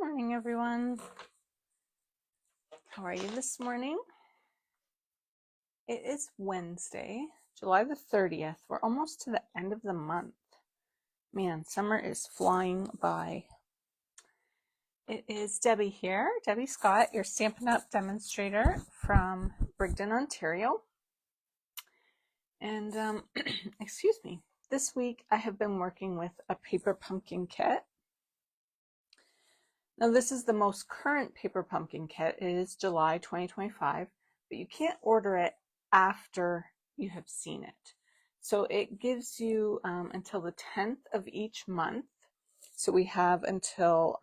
Morning, everyone. How are you this morning? It is Wednesday, July the 30th. We're almost to the end of the month. Man, summer is flying by. It is Debbie here, Debbie Scott, your Stampin' Up! Demonstrator from Brigden, Ontario. And, excuse me, this week I have been working with a paper pumpkin kit. Now, this is the most current paper pumpkin kit. It is July 2025, but you can't order it after you have seen it. So it gives you until the 10th of each month. So we have until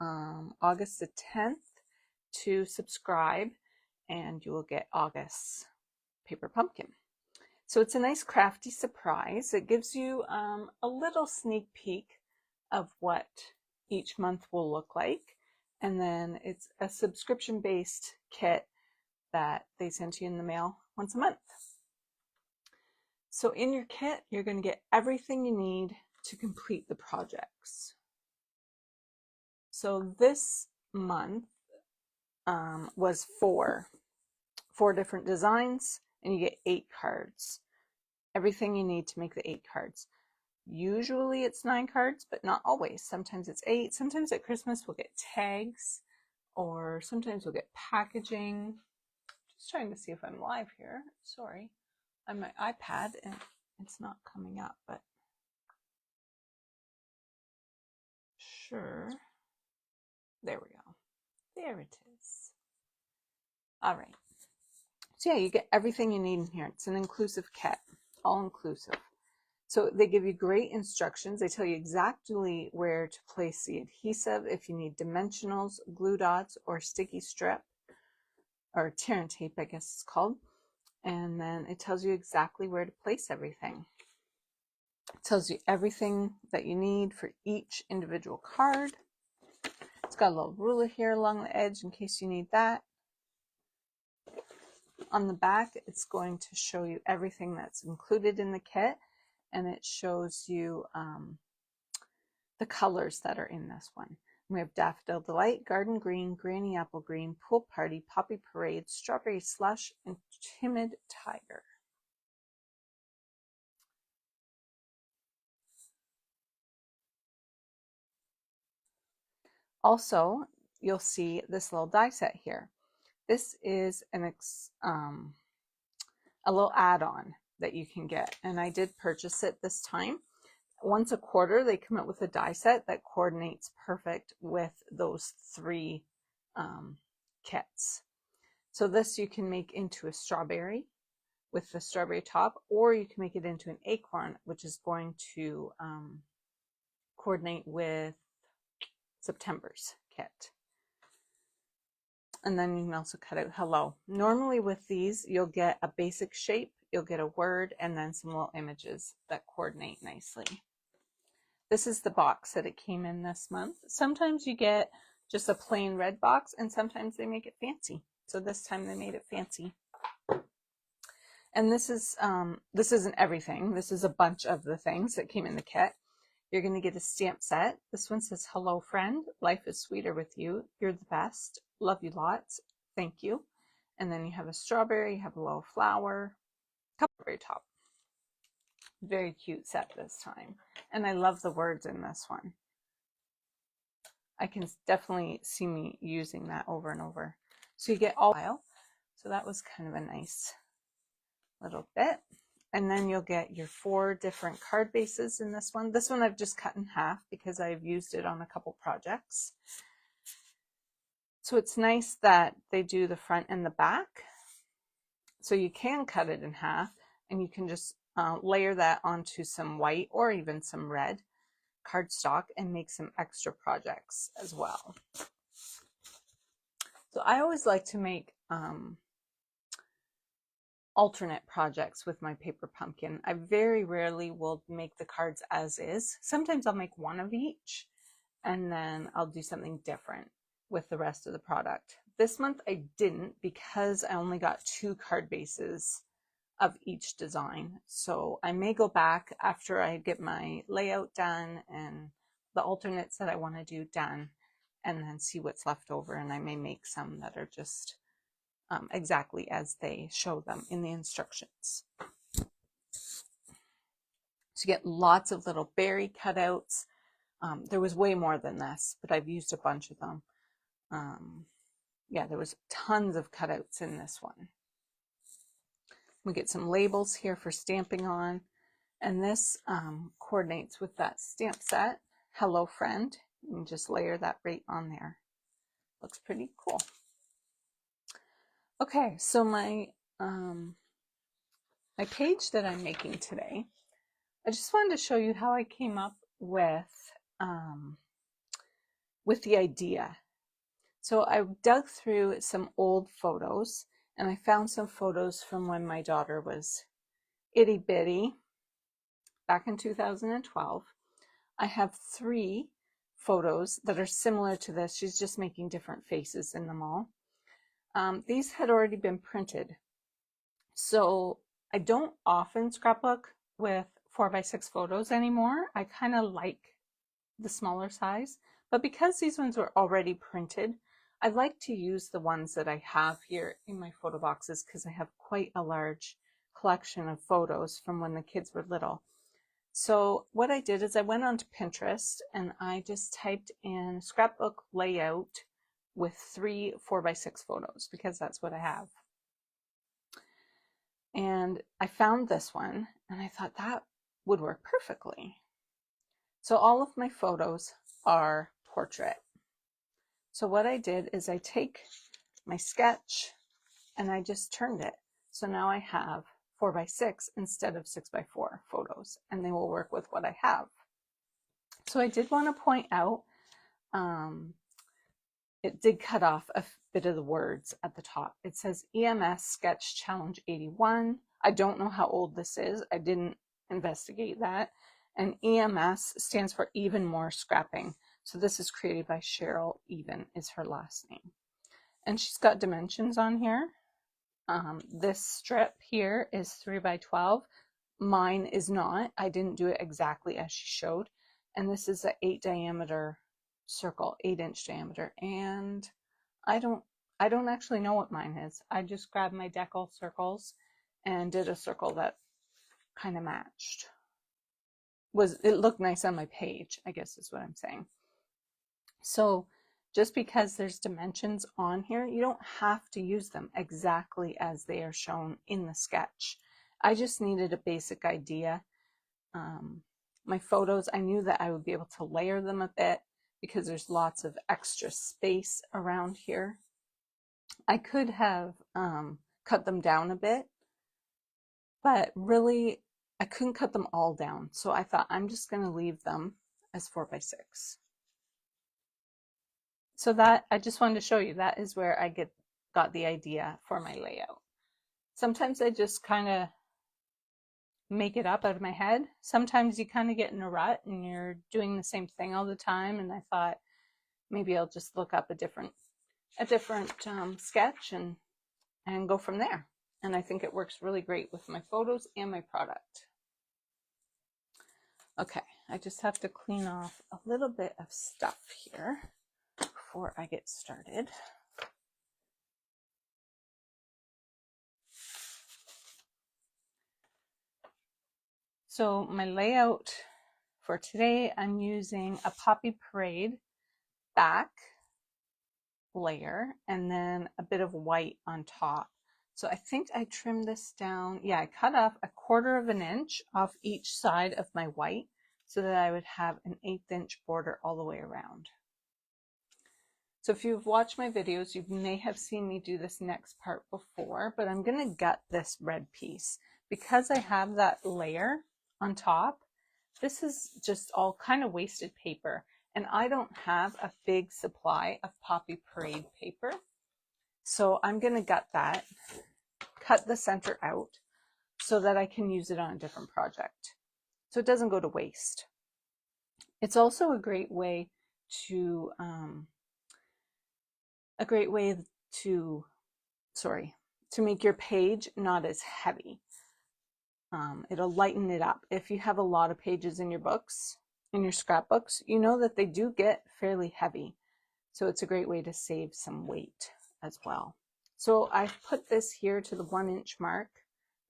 August the 10th to subscribe, and you will get August's paper pumpkin. So it's a nice crafty surprise. It gives you a little sneak peek of what each month will look like. And then it's a subscription-based kit that they send to you in the mail once a month. So in your kit, you're going to get everything you need to complete the projects. So this month was four different designs, and you get 8 cards. Everything you need to make the 8 cards. Usually it's 9 cards, but not always. Sometimes it's 8. Sometimes at Christmas we'll get tags, or sometimes we'll get packaging. Just trying to see if I'm live here. Sorry. On my iPad and it's not coming up, but sure. There we go. There it is. All right. So yeah, you get everything you need in here. It's an inclusive kit, all inclusive. So they give you great instructions. They tell you exactly where to place the adhesive, if you need dimensionals, glue dots, or sticky strip, or tear and tape, I guess it's called. And then it tells you exactly where to place everything. It tells you everything that you need for each individual card. It's got a little ruler here along the edge in case you need that. On the back, it's going to show you everything that's included in the kit, and it shows you the colors that are in this one. We have Daffodil Delight, Garden Green, Granny Apple Green, Pool Party, Poppy Parade, Strawberry Slush, and Timid Tiger. Also, you'll see this little die set here. This is a little add-on that you can get, and I did purchase it this time. Once a quarter, they come out with a die set that coordinates perfect with those 3 kits. So this you can make into a strawberry with the strawberry top, or you can make it into an acorn, which is going to coordinate with September's kit. And then you can also cut out hello. Normally with these, you'll get a basic shape, you'll get a word, and then some little images that coordinate nicely. This is the box that it came in this month. Sometimes you get just a plain red box, and sometimes they make it fancy. So this time they made it fancy. And this isn't everything. This is a bunch of the things that came in the kit. You're going to get a stamp set. This one says, hello friend, life is sweeter with you. You're the best. Love you lots. Thank you. And then you have a strawberry, you have a little flower, couple very top. Very cute set this time. And I love the words in this one. I can definitely see me using that over and over. So you get all file. So that was kind of a nice little bit. And then you'll get your 4 different card bases in this one. This one I've just cut in half because I've used it on a couple projects. So it's nice that they do the front and the back. So you can cut it in half, and you can just layer that onto some white or even some red cardstock and make some extra projects as well. So I always like to make alternate projects with my paper pumpkin. I very rarely will make the cards as is. Sometimes I'll make one of each, and then I'll do something different with the rest of the product. This month I didn't, because I only got 2 card bases of each design. So I may go back after I get my layout done and the alternates that I want to do done, and then see what's left over, and I may make some that are just exactly as they show them in the instructions. So you get lots of little berry cutouts. There was way more than this, but I've used a bunch of them. Yeah, there was tons of cutouts in this one. We get some labels here for stamping on, and this coordinates with that stamp set, Hello Friend. You can just layer that right on there. Looks pretty cool. Okay, so my page that I'm making today, I just wanted to show you how I came up with the idea. So I dug through some old photos, and I found some photos from when my daughter was itty bitty back in 2012. I have 3 photos that are similar to this. She's just making different faces in them all. These had already been printed. So I don't often scrapbook with 4x6 photos anymore. I kind of like the smaller size, but because these ones were already printed, I like to use the ones that I have here in my photo boxes because I have quite a large collection of photos from when the kids were little. So what I did is I went onto Pinterest and I just typed in scrapbook layout with 3 4x6 photos because that's what I have. And I found this one and I thought that would work perfectly. So all of my photos are portrait. So what I did is I take my sketch and I just turned it. So now I have 4x6 instead of 6x4 photos, and they will work with what I have. So I did want to point out, it did cut off a bit of the words at the top. It says EMS Sketch Challenge 81. I don't know how old this is. I didn't investigate that. And EMS stands for Even More Scrapping. So this is created by Cheryl Even is her last name. And she's got dimensions on here. This strip here is 3x12. Mine is not. I didn't do it exactly as she showed. And this is an 8 diameter circle, 8-inch diameter. And I don't actually know what mine is. I just grabbed my decal circles and did a circle that kind of matched. It looked nice on my page, I guess is what I'm saying. So just because there's dimensions on here, you don't have to use them exactly as they are shown in the sketch. I just needed a basic idea. My photos, I knew that I would be able to layer them a bit because there's lots of extra space around here. I could have cut them down a bit, but really I couldn't cut them all down. So I thought I'm just going to leave them as 4x6. So that, I just wanted to show you, that is where I got the idea for my layout. Sometimes I just kind of make it up out of my head. Sometimes you kind of get in a rut and you're doing the same thing all the time. And I thought maybe I'll just look up a different sketch and go from there. And I think it works really great with my photos and my product. Okay, I just have to clean off a little bit of stuff here before I get started. So my layout for today, I'm using a Poppy Parade back layer and then a bit of white on top. So I think I trimmed this down. Yeah, I cut off 1/4 of an inch off each side of my white so that I would have an 1/8 inch border all the way around. So if you've watched my videos, you may have seen me do this next part before, but I'm going to gut this red piece. Because I have that layer on top, this is just all kind of wasted paper. And I don't have a big supply of Poppy Parade paper. So I'm going to gut that, cut the center out so that I can use it on a different project. So it doesn't go to waste. It's also a great way to make your page not as heavy. It'll lighten it up. If you have a lot of pages in your books, in your scrapbooks, you know that they do get fairly heavy. So it's a great way to save some weight as well. So I've put this here to the 1 inch mark.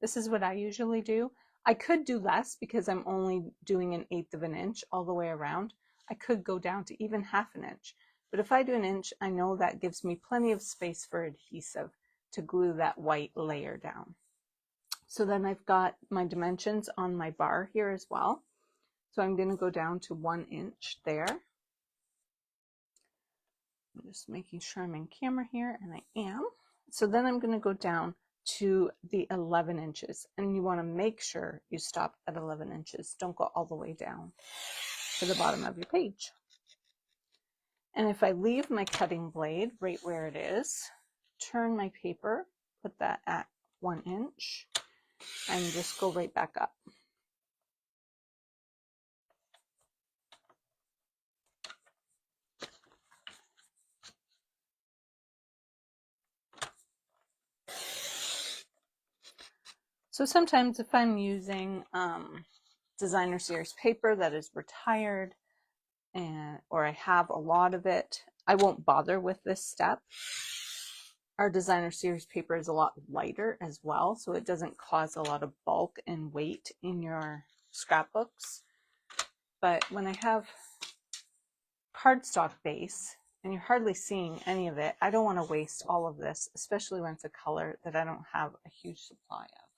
This is what I usually do. I could do less because I'm only doing 1/8 of an inch all the way around. I could go down to even 1/2 an inch. But if I do 1 inch, I know that gives me plenty of space for adhesive to glue that white layer down. So then I've got my dimensions on my bar here as well. So I'm going to go down to 1 inch there. I'm just making sure I'm in camera here, and I am. So then I'm going to go down to the 11 inches, and you want to make sure you stop at 11 inches. Don't go all the way down to the bottom of your page. And if I leave my cutting blade right where it is, turn my paper, put that at 1 inch, and just go right back up. So sometimes if I'm using designer series paper that is retired, or I have a lot of it, I won't bother with this step. Our designer series paper is a lot lighter as well, so it doesn't cause a lot of bulk and weight in your scrapbooks. But when I have cardstock base and you're hardly seeing any of it, I don't want to waste all of this, especially when it's a color that I don't have a huge supply of.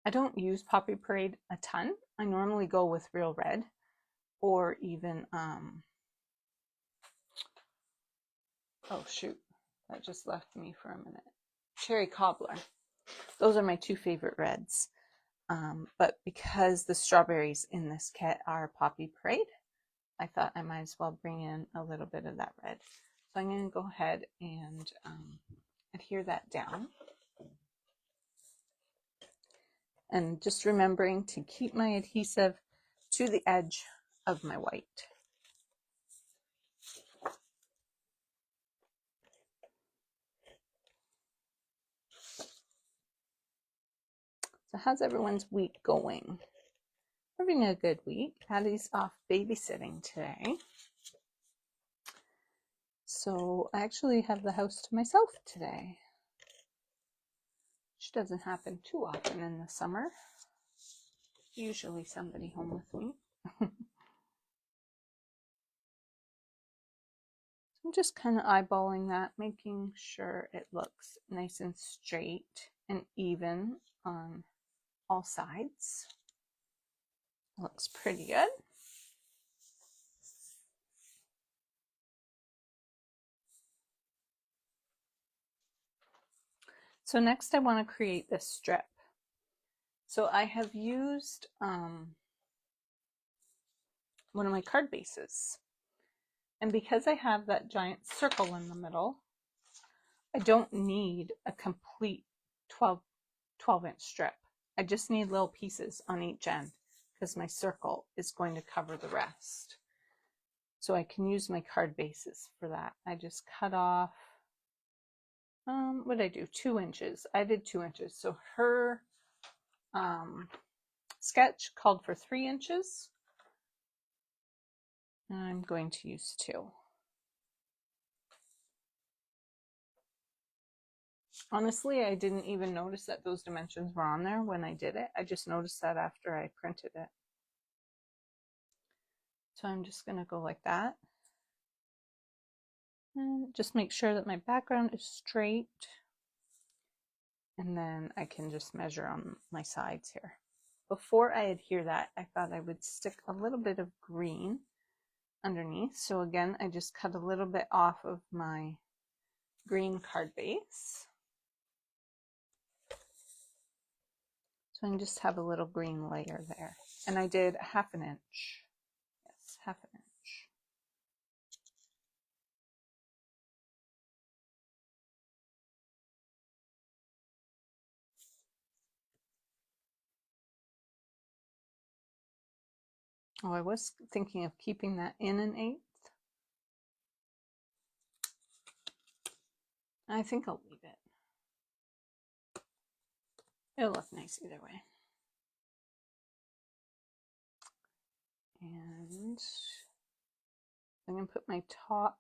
I don't use Poppy Parade a ton. I normally go with Real Red or even, oh shoot, that just left me for a minute. Cherry Cobbler. Those are my 2 favorite reds. But because the strawberries in this kit are Poppy Parade, I thought I might as well bring in a little bit of that red. So I'm going to go ahead and adhere that down. And just remembering to keep my adhesive to the edge of my white. So how's everyone's week going? Having a good week. Addie's off babysitting today. So I actually have the house to myself today, which doesn't happen too often in the summer. Usually somebody home with me. I'm just kind of eyeballing that, making sure it looks nice and straight and even on all sides. Looks pretty good. So next I want to create this strip. So I have used one of my card bases. And because I have that giant circle in the middle, I don't need a complete 12 inch strip. I just need little pieces on each end because my circle is going to cover the rest. So I can use my card bases for that. I just cut off, what did I do? 2 inches. I did 2 inches. So her sketch called for 3 inches. And I'm going to use 2. Honestly, I didn't even notice that those dimensions were on there when I did it. I just noticed that after I printed it. So I'm just going to go like that. And just make sure that my background is straight. And then I can just measure on my sides here. Before I adhere that, I thought I would stick a little bit of green underneath. So again, I just cut a little bit off of my green card base. So I can just have a little green layer there. And I did 1/2 an inch. Yes, 1/2 an inch. Oh, I was thinking of keeping that in 1/8. I think I'll leave it. It'll look nice either way. And I'm going to put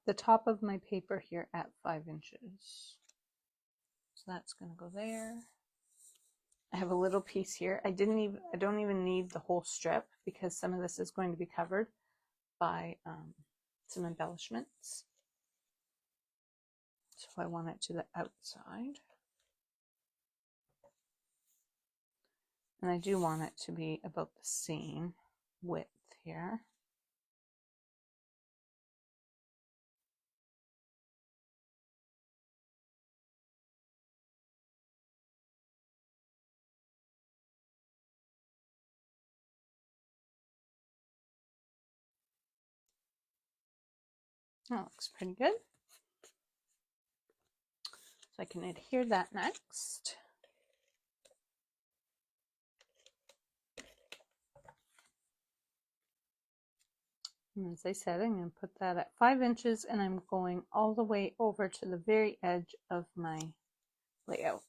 the top of my paper here at 5 inches. So that's going to go there. I have a little piece here. I don't even need the whole strip because some of this is going to be covered by some embellishments. So I want it to the outside. And I do want it to be about the same width here. That looks pretty good. So I can adhere that next. And as I said, I'm going to put that at 5 inches and I'm going all the way over to the very edge of my layout.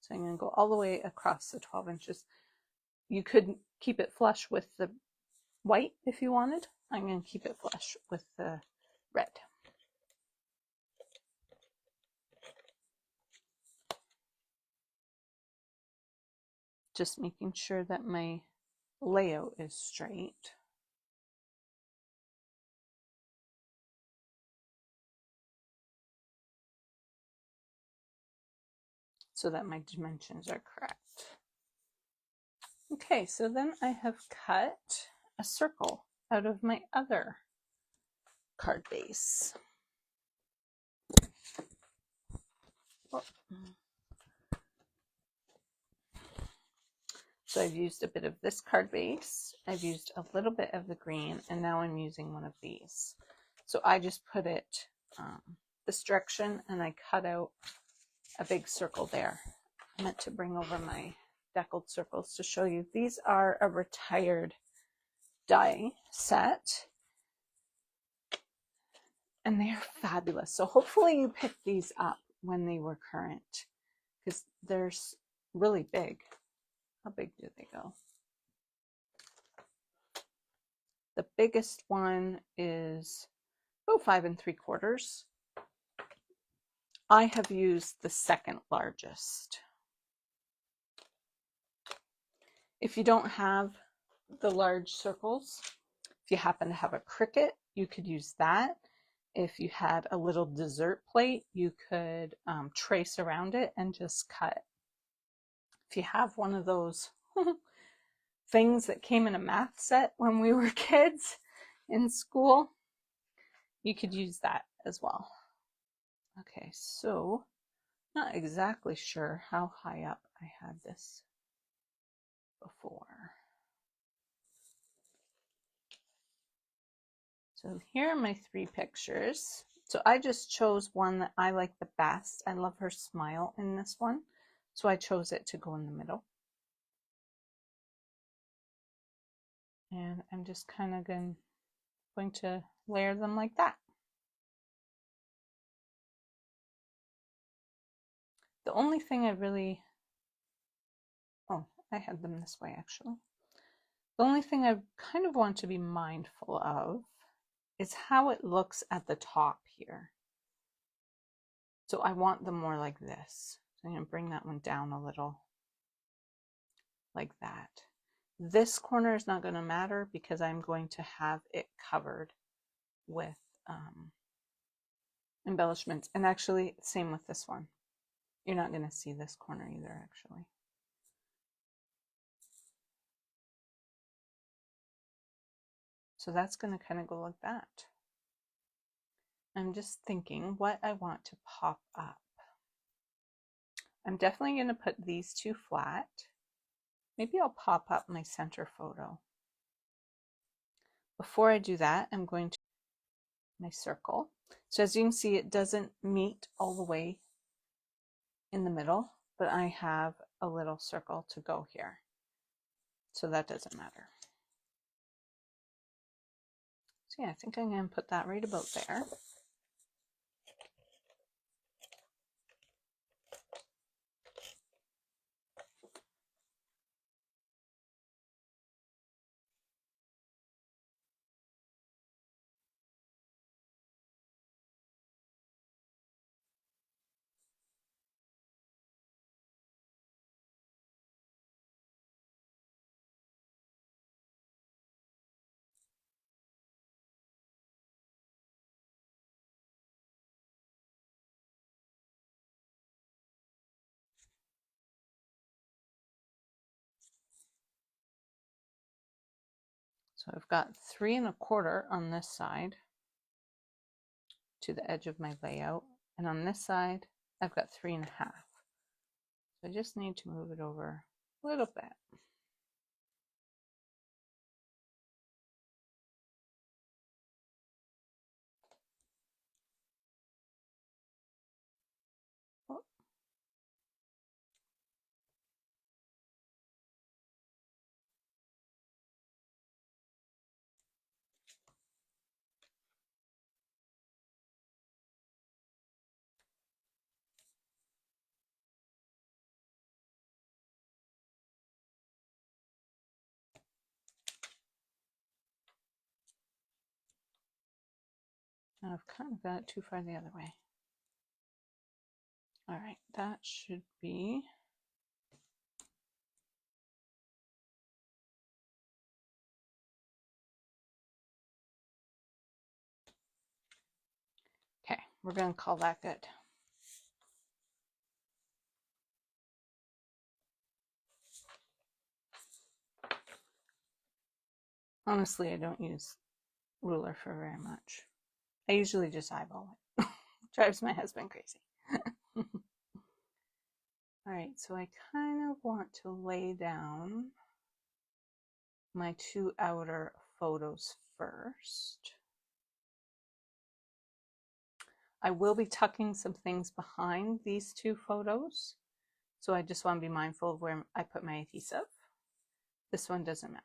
So I'm going to go all the way across the 12 inches. You could keep it flush with the white if you wanted. I'm going to keep it flush with the red. Just making sure that my layout is straight. So that my dimensions are correct. Okay, so then I have cut a circle out of my other card base. Oh. So I've used a bit of this card base, I've used a little bit of the green, and now I'm using one of these. So I just put it this direction and I cut out a big circle there. I meant to bring over my deckled circles to show you. These are a retired die set and they are fabulous. So hopefully you picked these up when they were current because they're really big. How big do they go? The biggest one is about 5 3/4. I have used the second largest. If you don't have the large circles, if you happen to have a Cricut, you could use that. If you had a little dessert plate, you could trace around it and just cut. If you have one of those things that came in a math set when we were kids in school, you could use that as well. Okay, so not exactly sure how high up I had this before. So here are my 3 pictures. So I just chose one that I like the best. I love her smile in this one. So I chose it to go in the middle. And I'm just kind of going to layer them like that. The only thing I really, I had them this way actually. The only thing I kind of want to be mindful of is how it looks at the top here. So I want them more like this. So I'm going to bring that one down a little like that. This corner is not going to matter because I'm going to have it covered with embellishments. And actually, same with this one. You're not going to see this corner either, actually. So that's going to kind of go like that. I'm just thinking what I want to pop up. I'm definitely going to put these 2 flat. Maybe I'll pop up my center photo. Before I do that, I'm going to my circle. So as you can see, it doesn't meet all the way in the middle, but I have a little circle to go here. So that doesn't matter. So yeah, I think I'm going to put that right about there. So I've got 3 1/4 on this side to the edge of my layout, and on this side I've got 3 1/2. So I just need to move it over a little bit. Oh. Now I've kind of got it too far the other way. All right, that should be okay. We're going to call that good. Honestly, I don't use ruler for very much. I usually just eyeball it. Drives my husband crazy. All right, so I kind of want to lay down my 2 outer photos first. I will be tucking some things behind these 2 photos, so I just want to be mindful of where I put my adhesive. This one doesn't matter.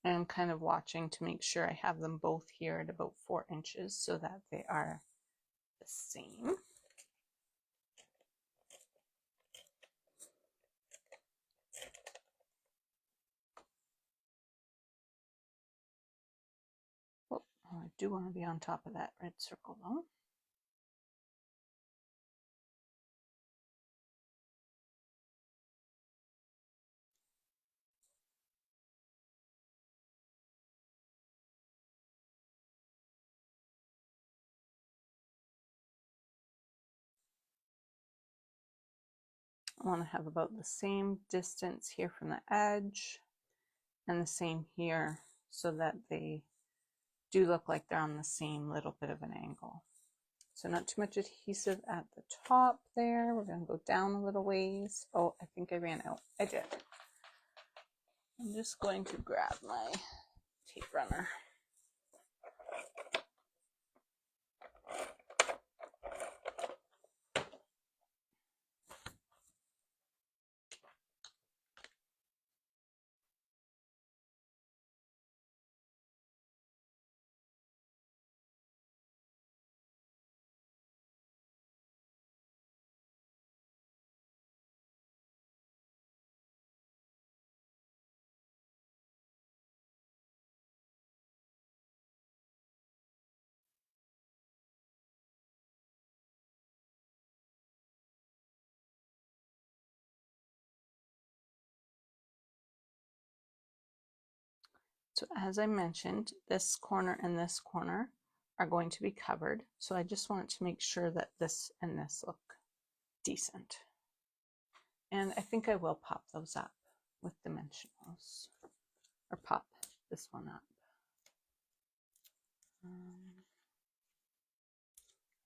And I'm kind of watching to make sure I have them both here at about 4 inches so that they are the same. Oh, I do want to be on top of that red circle though. I want to have about the same distance here from the edge and the same here so that they do look like they're on the same little bit of an angle. So not too much adhesive at the top there. We're going to go down a little ways. Oh, I think I ran out. I did. I'm just going to grab my tape runner. So as I mentioned, this corner and this corner are going to be covered. So I just want to make sure that this and this look decent. And I think I will pop those up with dimensionals, or pop this one up.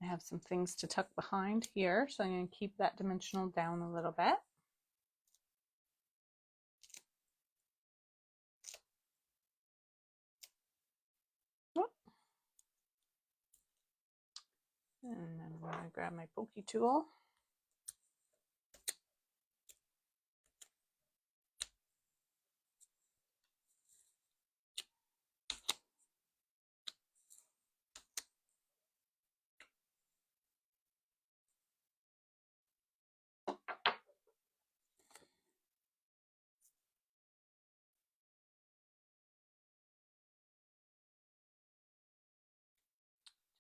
I have some things to tuck behind here, so I'm going to keep that dimensional down a little bit. And then I'm going to grab my pokey tool.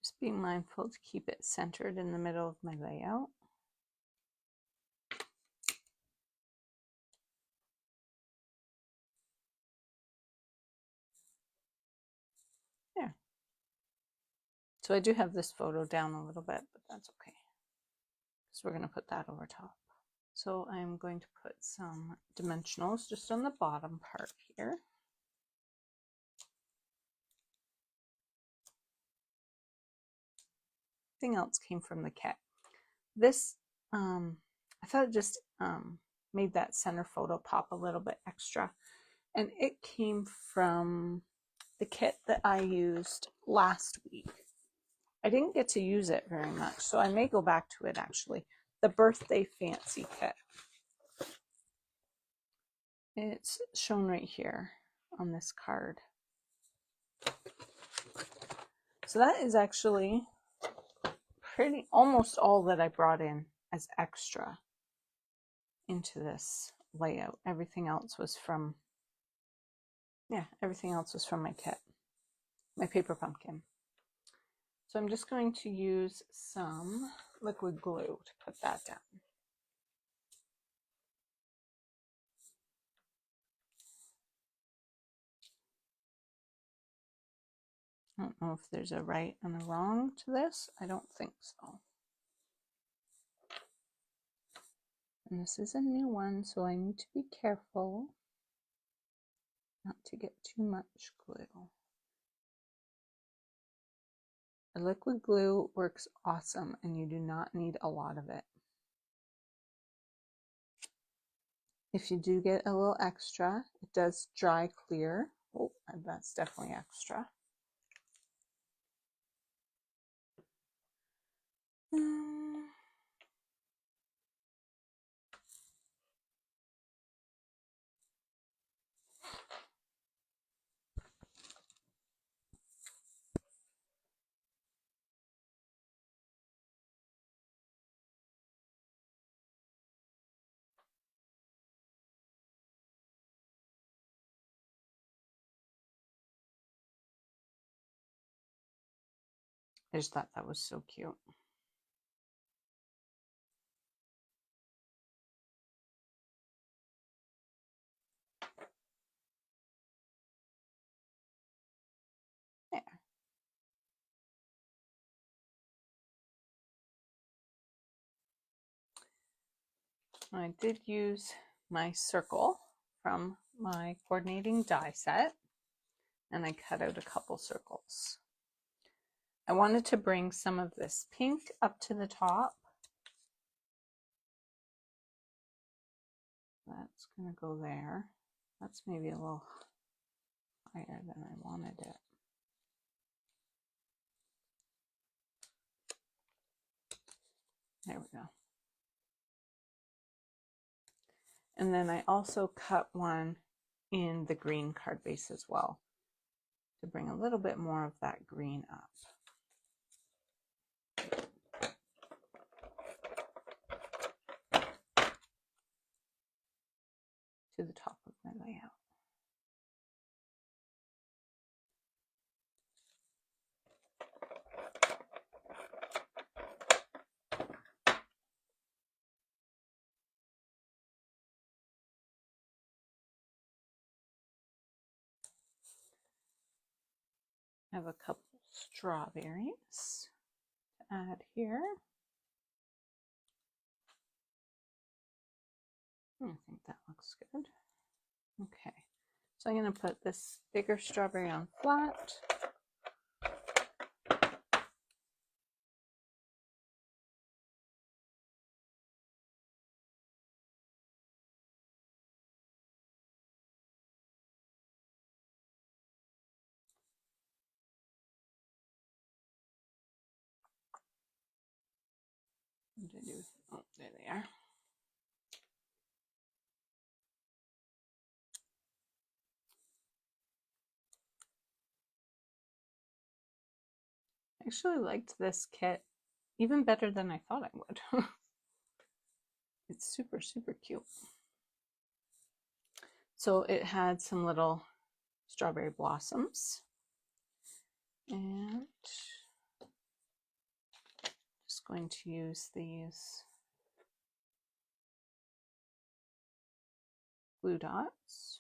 Just being mindful to keep it centered in the middle of my layout. There. So I do have this photo down a little bit, but that's okay. So we're going to put that over top. So I'm going to put some dimensionals just on the bottom part here. Everything else came from the kit. This, I thought it just made that center photo pop a little bit extra. And it came from the kit that I used last week. I didn't get to use it very much, so I may go back to it actually. The Birthday Fancy kit. It's shown right here on this card. So that is actually almost all that I brought in as extra into this layout. Everything else was from my kit, my paper pumpkin. So I'm just going to use some liquid glue to put that down. I don't know if there's a right and a wrong to this. I don't think so. And this is a new one, so I need to be careful not to get too much glue. A liquid glue works awesome, and you do not need a lot of it. If you do get a little extra, it does dry clear. Oh, that's definitely extra. I just thought that was so cute. There. I did use my circle from my coordinating die set, and I cut out a couple circles. I wanted to bring some of this pink up to the top. That's going to go there. That's maybe a little higher than I wanted it. There we go. And then I also cut one in the green card base as well to bring a little bit more of that green up. To the top of my layout. I have a couple strawberries to add here. I think that looks good. Okay, so I'm going to put this bigger strawberry on flat. Oh, there they are. I actually liked this kit even better than I thought I would. It's super, super cute. So it had some little strawberry blossoms. And just going to use these glue dots,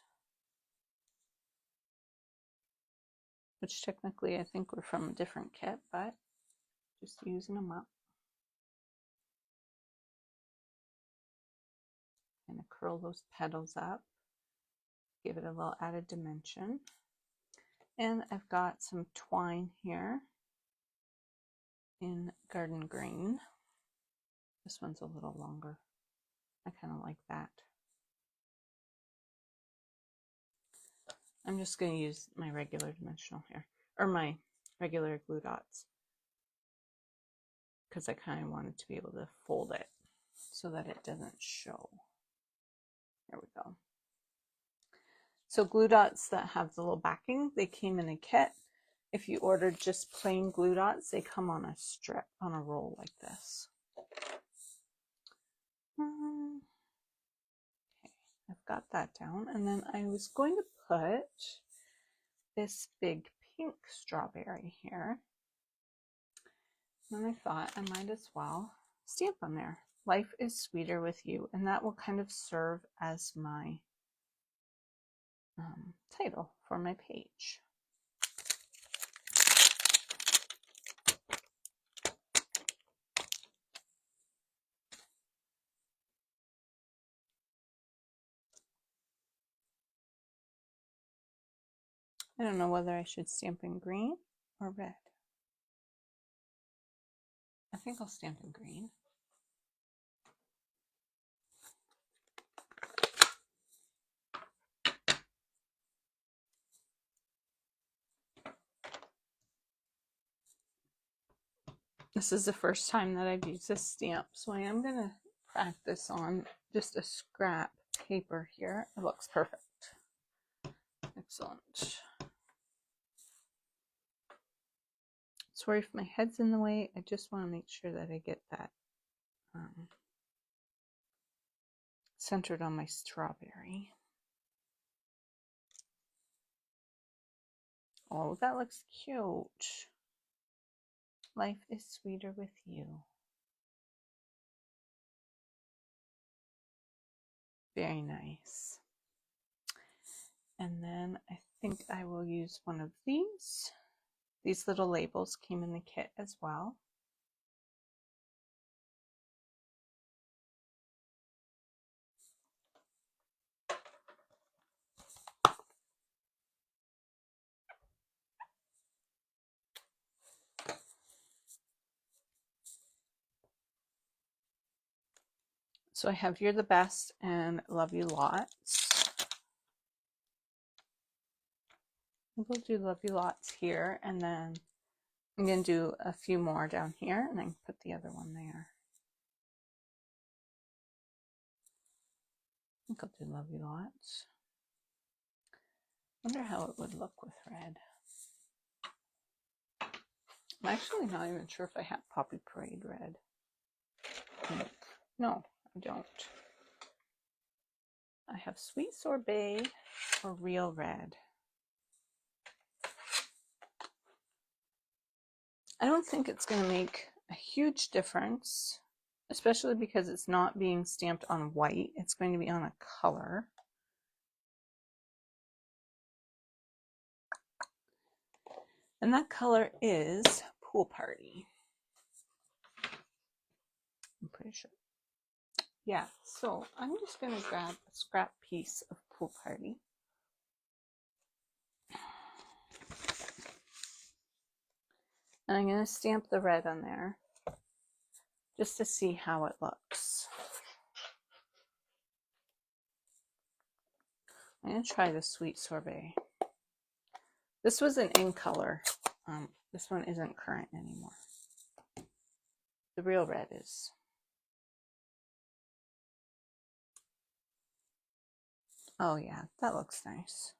which technically I think were from a different kit, but just using them up. Kind of curl those petals up, give it a little added dimension. And I've got some twine here in Garden Green. This one's a little longer. I kind of like that. I'm just going to use my regular dimensional here, or my regular glue dots, because I kind of wanted to be able to fold it so that it doesn't show. There we go. So glue dots that have the little backing, they came in a kit. If you ordered just plain glue dots, they come on a strip, on a roll like this. Okay, I've got that down. And then I was going to put this big pink strawberry here. And I thought I might as well stamp on there. Life is sweeter with you. And that will kind of serve as my title for my page. I don't know whether I should stamp in green or red. I think I'll stamp in green. This is the first time that I've used this stamp, so I am going to practice on just a scrap paper here. It looks perfect. Excellent. Sorry if my head's in the way. I just want to make sure that I get that centered on my strawberry. Oh, that looks cute. Life is sweeter with you. Very nice. And then I think I will use one of these. These little labels came in the kit as well. So I have You're the Best and Love You Lots. We'll do Love You Lots here, and then I'm going to do a few more down here, and then put the other one there. I think I'll do Love You Lots. Wonder how it would look with red. I'm actually not even sure if I have Poppy Parade red. No, I don't. I have Sweet Sorbet or Real Red. I don't think it's going to make a huge difference, especially because it's not being stamped on white. It's going to be on a color. And that color is Pool Party. I'm pretty sure. Yeah, so I'm just going to grab a scrap piece of Pool Party. And I'm going to stamp the red on there just to see how it looks. I'm going to try the Sweet Sorbet. This was an in color. This one isn't current anymore. The Real Red is. Oh yeah, that looks nice.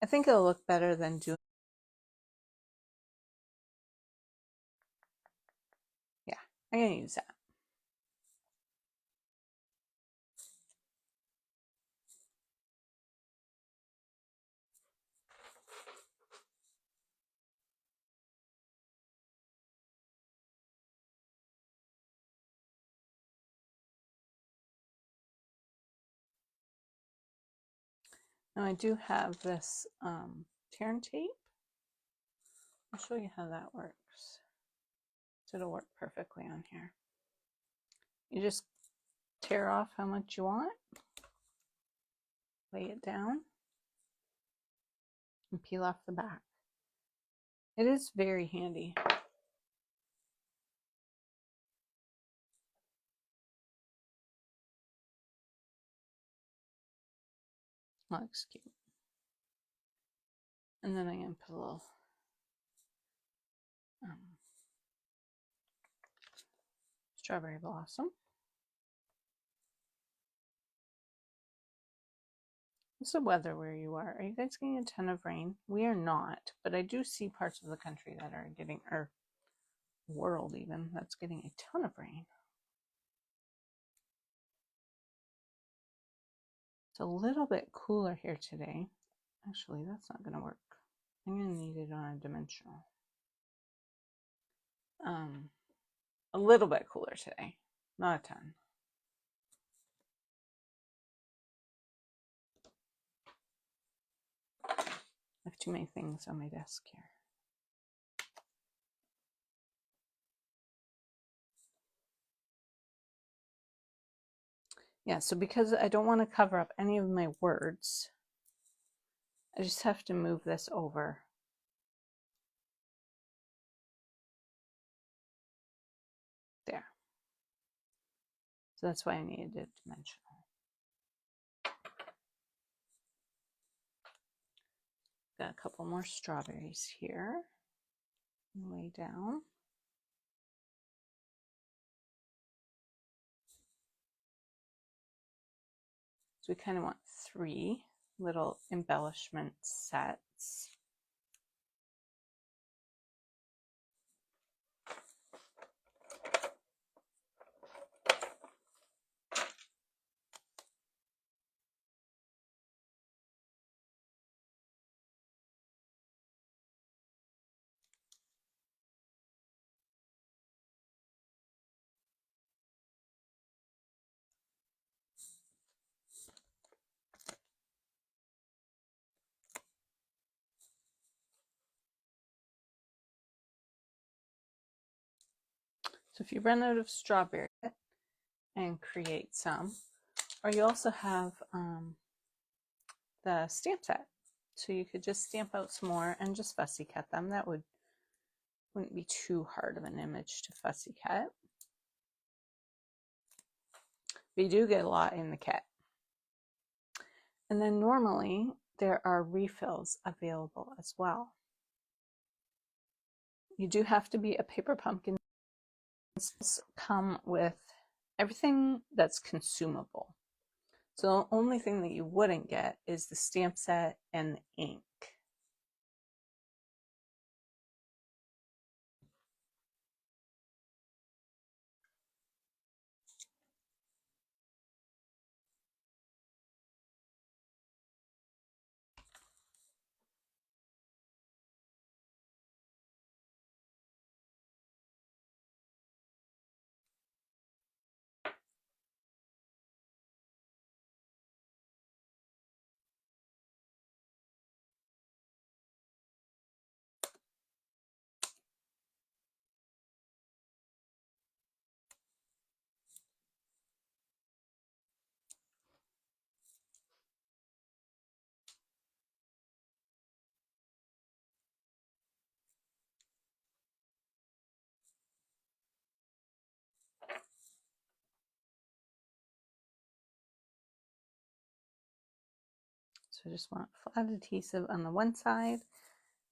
I think it'll look better than doing. Yeah, I'm going to use that. Now I do have this Tear tape. I'll show you how that works. So it'll work perfectly on here. You just tear off how much you want, lay it down, and peel off the back. It is very handy. Looks cute. And then I'm going to put a little strawberry blossom. What's the weather where you are? Are you guys getting a ton of rain? We are not, but I do see parts of the country that are getting, or world even, that's getting a ton of rain. It's a little bit cooler here today. Actually, that's not going to work. I'm going to need it on a dimensional. A little bit cooler today, not a ton. I have too many things on my desk here. Yeah, so because I don't want to cover up any of my words, I just have to move this over. There. So that's why I needed it dimensional. Got a couple more strawberries here. Lay down. So we kind of want 3 little embellishment sets. So if you run out of strawberry and create some, or you also have the stamp set. So you could just stamp out some more and just fussy cut them. That wouldn't be too hard of an image to fussy cut. But you do get a lot in the kit. And then normally there are refills available as well. You do have to be a paper pumpkin. Come with everything that's consumable. So the only thing that you wouldn't get is the stamp set and the ink. So I just want flat adhesive on the one side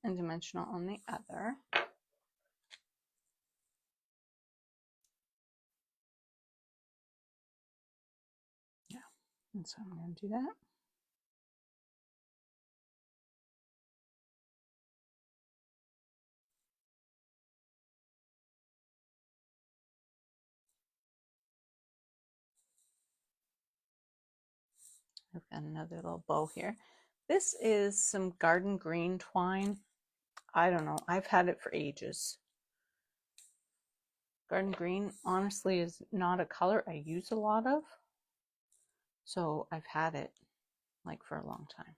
and dimensional on the other. Yeah, and so I'm going to do that. I've got another little bow here. This is some garden green twine. I don't know. I've had it for ages. Garden green, honestly, is not a color I use a lot of. So I've had it like for a long time.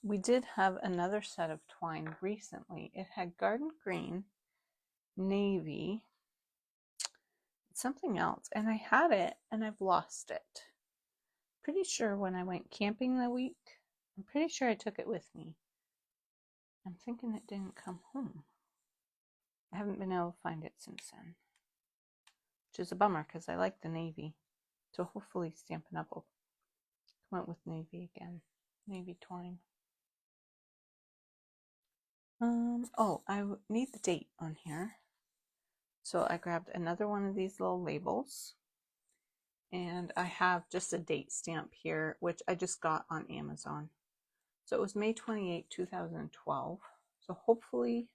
we did have another set of twine recently. It had garden green, navy, something else, and I had it and I've lost it. Pretty sure when I went camping that week, I'm pretty sure I took it with me. I'm thinking it didn't come home. I haven't been able to find it since then, which is a bummer because I like the navy. So hopefully Stampin' Up! Will come out with navy again. Navy twine. Oh, I need the date on here. So I grabbed another one of these little labels. And I have just a date stamp here, which I just got on Amazon. So it was May 28, 2012. So hopefully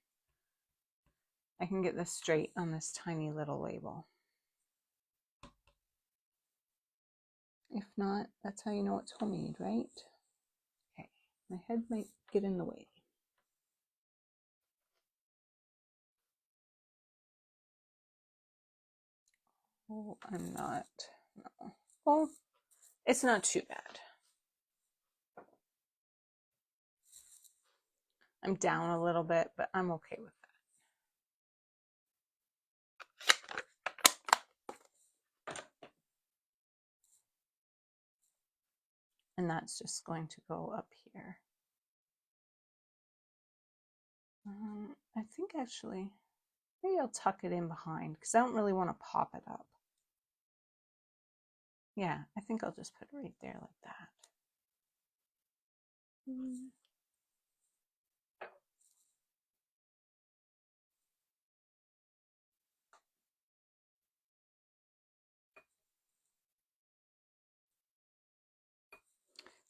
I can get this straight on this tiny little label. If not, that's how you know it's homemade, right? Okay, my head might get in the way. Oh, I'm not. No. Well, it's not too bad. I'm down a little bit, but I'm okay with that. And that's just going to go up here. I think actually, maybe I'll tuck it in behind because I don't really want to pop it up. Yeah, I think I'll just put it right there like that.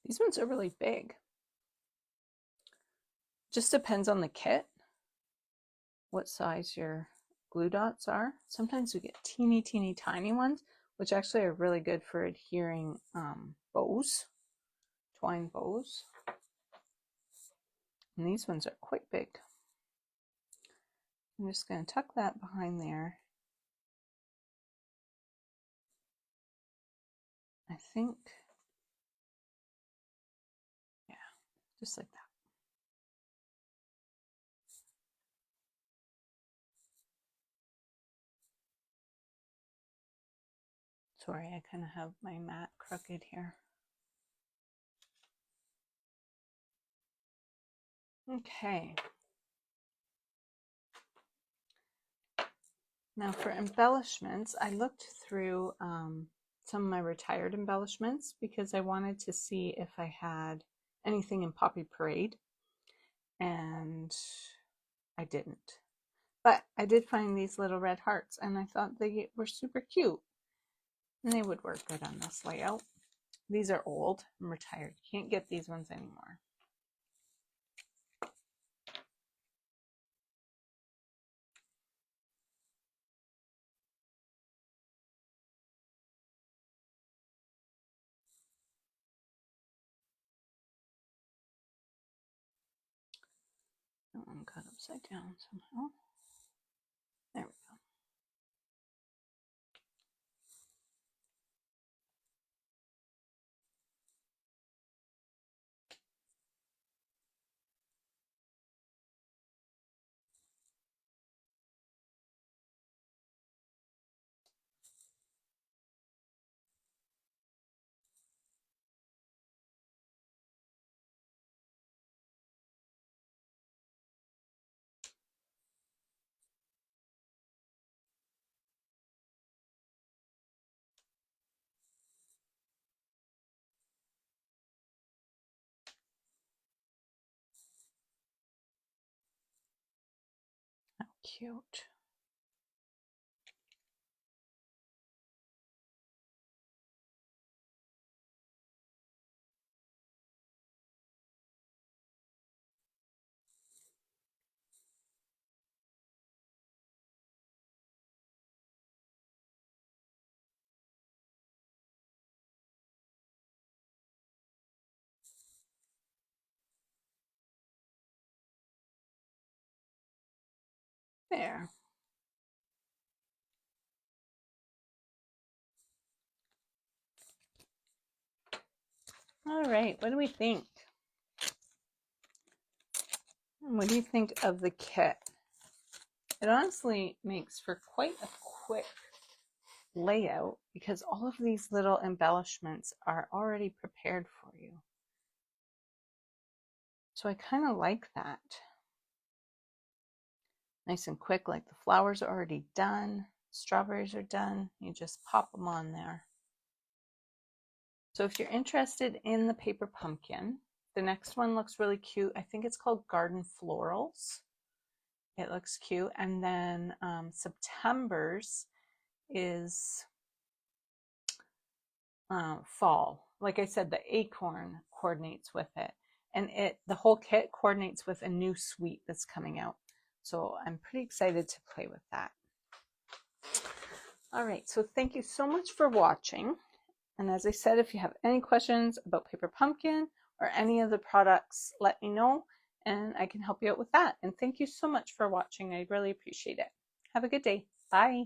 These ones are really big. Just depends on the kit, what size your glue dots are. Sometimes we get teeny tiny ones, which actually are really good for adhering bows, twine bows. And these ones are quite big. I'm just going to tuck that behind there. I think, yeah, just like that. Sorry, I kind of have my mat crooked here. Okay. Now for embellishments, I looked through some of my retired embellishments because I wanted to see if I had anything in Poppy Parade, and I didn't. But I did find these little red hearts, and I thought they were super cute, and they would work good on this layout. These are old and retired. You can't get these ones anymore. That one got upside down somehow. There we go. How cute. There. All right, what do we think? What do you think of the kit? It honestly makes for quite a quick layout because all of these little embellishments are already prepared for you. So I kind of like that. Nice and quick, like the flowers are already done. Strawberries are done. You just pop them on there. So if you're interested in the paper pumpkin, the next one looks really cute. I think it's called Garden Florals. It looks cute. And then September's is fall. Like I said, the acorn coordinates with it. And the whole kit coordinates with a new suite that's coming out. So I'm pretty excited to play with that. All right, so thank you so much for watching. And as I said, if you have any questions about Paper Pumpkin or any of the products, let me know and I can help you out with that. And thank you so much for watching. I really appreciate it. Have a good day. Bye.